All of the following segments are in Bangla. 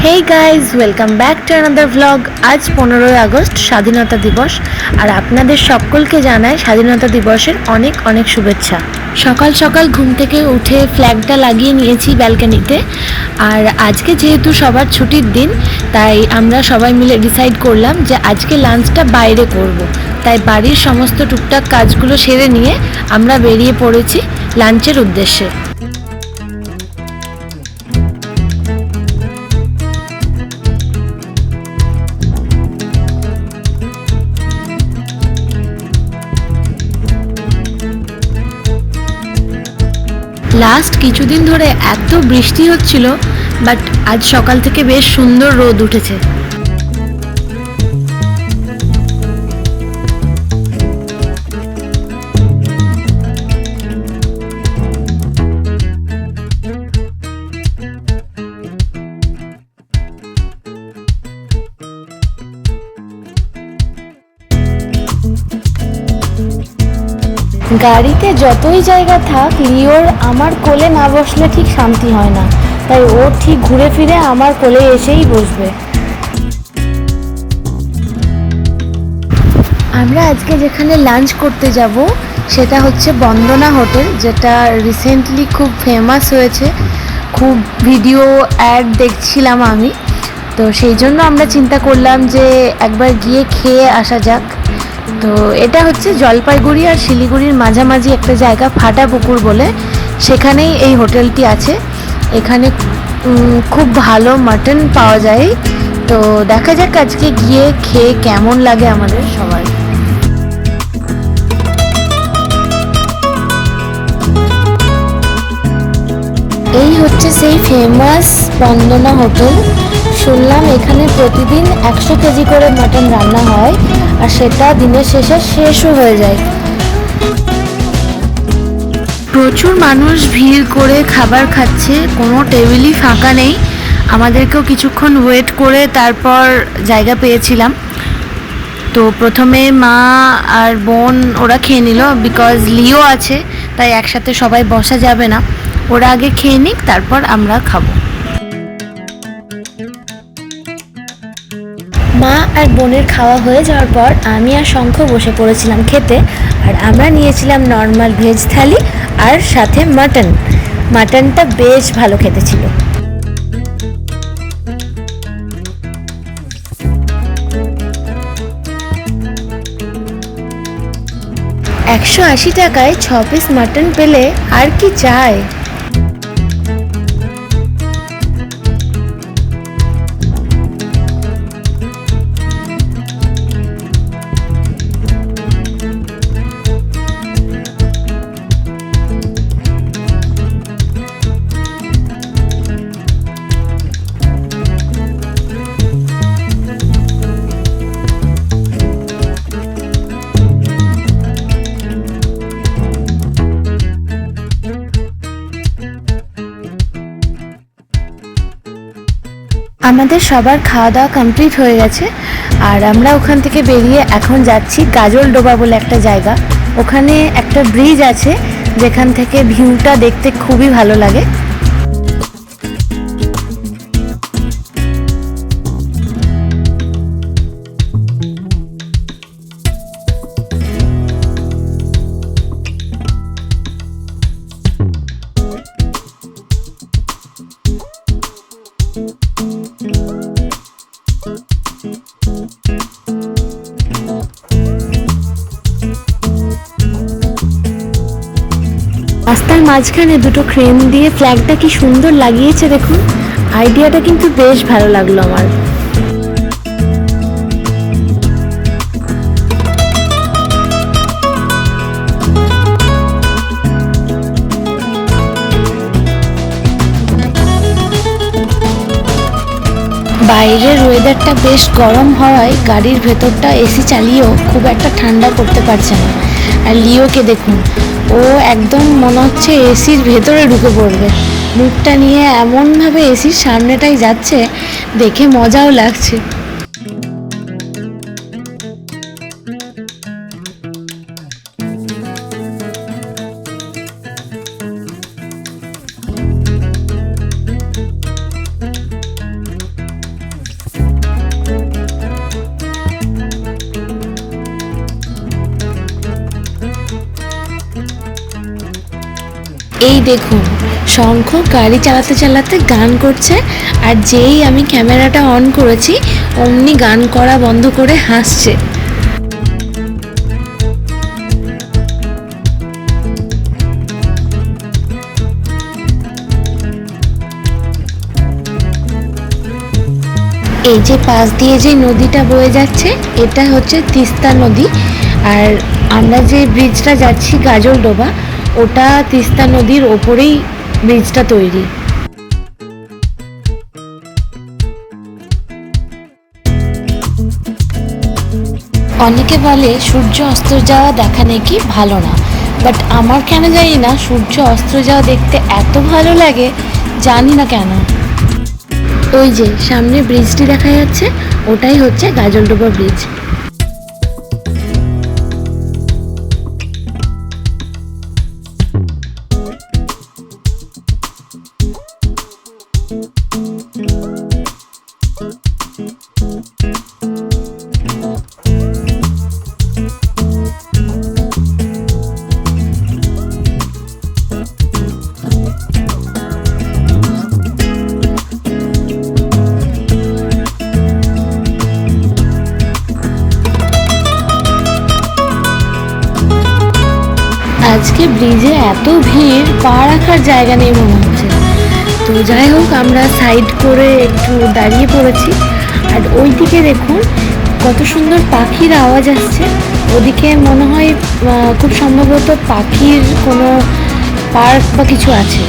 Hey guys, welcome back to another vlog. আজ 15ই আগস্ট স্বাধীনতা দিবস, আর আপনাদের সকলকে জানাই স্বাধীনতা দিবসের অনেক অনেক শুভেচ্ছা। সকাল সকাল ঘুম থেকে উঠে ফ্ল্যাগটা লাগিয়ে নিয়েছি ব্যালকনিতে। আর আজকে যেহেতু সবার ছুটির দিন, তাই আমরা সবাই মিলে ডিসাইড করলাম যে আজকে লাঞ্চটা বাইরে করব। তাই বাড়ির সমস্ত টুকটাক কাজগুলো সেরে নিয়ে আমরা বেরিয়ে পড়েছি লাঞ্চের উদ্দেশ্যে। লাস্ট কিছুদিন ধরে এত বৃষ্টি হচ্ছিল, বাট আজ সকাল থেকে বেশ সুন্দর রোদ উঠেছে। গাড়িতে যতই জায়গা থাক, লিওর আমার কোলে না বসলে ঠিক শান্তি হয় না, তাই ও ঠিক ঘুরে ফিরে আমার কোলে এসেই বসবে। আমরা আজকে যেখানে লাঞ্চ করতে যাব সেটা হচ্ছে বন্দনা হোটেল, যেটা রিসেন্টলি খুব ফেমাস হয়েছে। খুব ভিডিও অ্যাড দেখছিলাম আমি, তো সেই জন্য আমরা চিন্তা করলাম যে একবার গিয়ে খেয়ে আসা যাক। তো এটা হচ্ছে জলপাইগুড়ি আর শিলিগুড়ির মাঝামাঝি একটা জায়গা, ফাটাপুকুর বলে, সেখানেই এই হোটেলটি আছে। এখানে খুব ভালো মাটন পাওয়া যায়। তো দেখা যাক আজকে গিয়ে খেয়ে কেমন লাগে আমাদের সবার। এই হচ্ছে সেই ফেমাস বন্দনা হোটেল। শুনলাম এখানে প্রতিদিন 100 কেজি করে মাটন রান্না হয়, আর সেটা দিনের শেষে শেষও হয়ে যায়। প্রচুর মানুষ ভিড় করে খাবার খাচ্ছে, কোনো টেবিলই ফাঁকা নেই। আমাদেরকেও কিছুক্ষণ ওয়েট করে তারপর জায়গা পেয়েছিলাম। তো প্রথমে মা আর বোন ওরা খেয়ে নিল, বিকজ লিও আছে, তাই একসাথে সবাই বসা যাবে না। ওরা আগে খেয়ে নিক, তারপর আমরা খাবো। মা আর বোনের খাওয়া হয়ে যাওয়ার পর আমি আর শঙ্খ বসে পড়েছিলাম খেতে। আর আমরা নিয়েছিলাম নর্মাল ভেজ থালি আর সাথে মাটন। মাটনটা বেশ ভালো খেতে ছিল। 180 টাকায় 6 পিস মাটন পেলে আর কি চাই। আমাদের সবার খাওয়া দাওয়া কমপ্লিট হয়ে গেছে, আর আমরা ওখান থেকে বেরিয়ে এখন যাচ্ছি গাজলডোবা বলে একটা জায়গা। ওখানে একটা ব্রিজ আছে যেখান থেকে ভিউটা দেখতে খুবই ভালো লাগে। রাস্তার মাঝখানে দুটো ক্রেন দিয়ে ফ্ল্যাগটা কি সুন্দর লাগিয়েছে দেখুন। আইডিয়াটা কিন্তু বেশ ভালো লাগলো আমার। বাইরের ওয়েদারটা বেশ গরম হওয়ায় গাড়ির ভেতরটা এসি চালিয়েও খুব একটা ঠান্ডা করতে পারছে না। আর লিওকে দেখুন, ও একদম মনে হচ্ছে এসির ভেতরে ঢুকে পড়বে। মুখটা নিয়ে এমনভাবে এসির সামনেটাই যাচ্ছে, দেখে মজাও লাগছে। এই দেখুন, শঙ্খ গাড়ি চালাতে চালাতে গান করছে, আর যেই আমি ক্যামেরাটা অন করেছি অমনি গান করা বন্ধ করে হাসছে। এই যে পাশ দিয়ে যে নদীটা বয়ে যাচ্ছে এটা হচ্ছে তিস্তা নদী, আর আমরা যে ব্রিজটা যাচ্ছি গাজলডোবা, ওটা তিস্তা নদীর ওপরেই ব্রিজটা তৈরি। অনেকে বলে সূর্য অস্ত যাওয়া দেখা নাকি ভালো না, বাট আমার কেন জানি না সূর্য অস্ত যাওয়া দেখতে এত ভালো লাগে, জানি না কেন। ওই যে সামনে ব্রিজটি দেখা যাচ্ছে ওটাই হচ্ছে গাজলডোবা ব্রিজ। আজকে ব্রিজে এত ভিড়, পা রাখার জায়গা নেই মনে হচ্ছে। তো যাই হোক, আমরা সাইড করে একটু দাঁড়িয়ে পড়েছি। আর ওইদিকে দেখুন কত সুন্দর পাখির আওয়াজ আসছে, ওদিকে মনে হয় খুব সম্ভবত পাখির কোনো পার্ক বা কিছু আছে।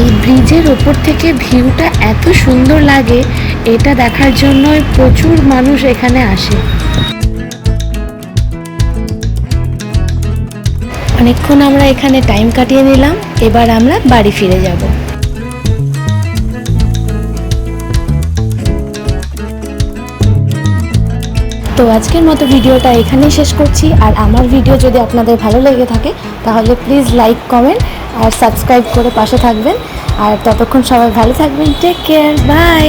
এই ব্রিজের ওপর থেকে ভিউটা এত সুন্দর লাগে, এটা দেখার জন্য প্রচুর মানুষ এখানে আসে। অনেকক্ষণ আমরা এখানে টাইম কাটিয়ে নিলাম, এবার আমরা বাড়ি ফিরে যাব। তো আজকের মতো ভিডিওটা এখানেই শেষ করছি। আর আমার ভিডিও যদি আপনাদের ভালো লেগে থাকে তাহলে প্লিজ লাইক, কমেন্ট আর সাবস্ক্রাইব করে পাশে থাকবেন। আর ততক্ষণ সবাই ভালো থাকবেন। Take care, by.